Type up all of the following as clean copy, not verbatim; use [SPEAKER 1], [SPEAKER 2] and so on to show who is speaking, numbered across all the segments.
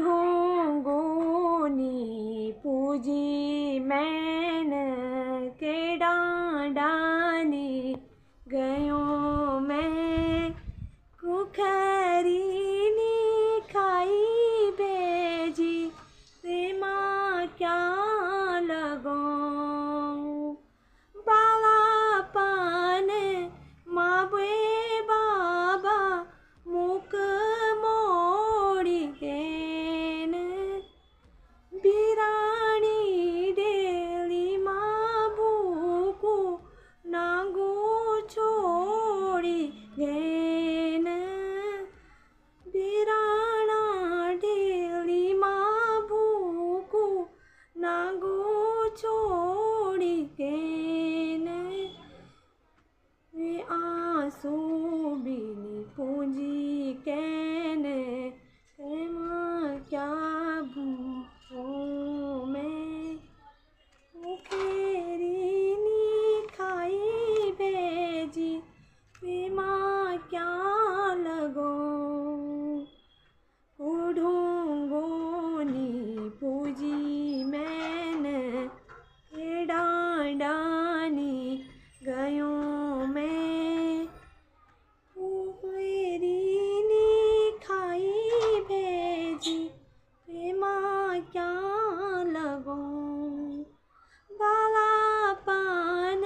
[SPEAKER 1] ढूंगूनी पूजी मैन के डांडानी गयो मैं कुखरीनी खाई भेजी तेमा क्या लगो बाला पान मावे बाबा मुख मोड़ी गेन बिराणी डेली माँ भूकू नागू छोड़ी गेन बिराणा डेली माँ भूकू नागू छोड़ी गेन वे आंसू बिनी पूंजी कैन क्या भूलूं मैं मुखेरीनी खाई भेजी माँ क्या लगो ढूंगूनी पूजी मैन के डांडानी गयो मैं मुखेरीनी खाई भेजी माँ क्या लगो बाला पान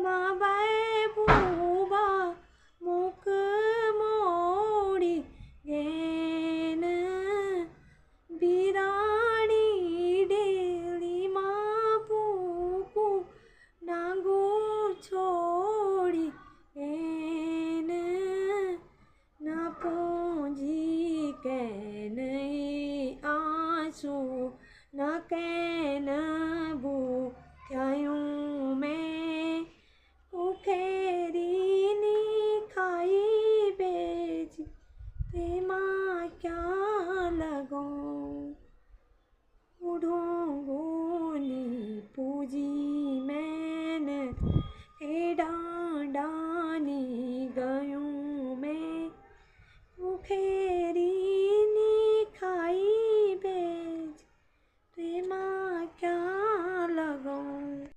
[SPEAKER 1] मावे भूबा मुख मोड़ी गेन बिराणी डेली माँ भूकू नागू छोड़ी गेन न पूंजी कैन आंसू न कै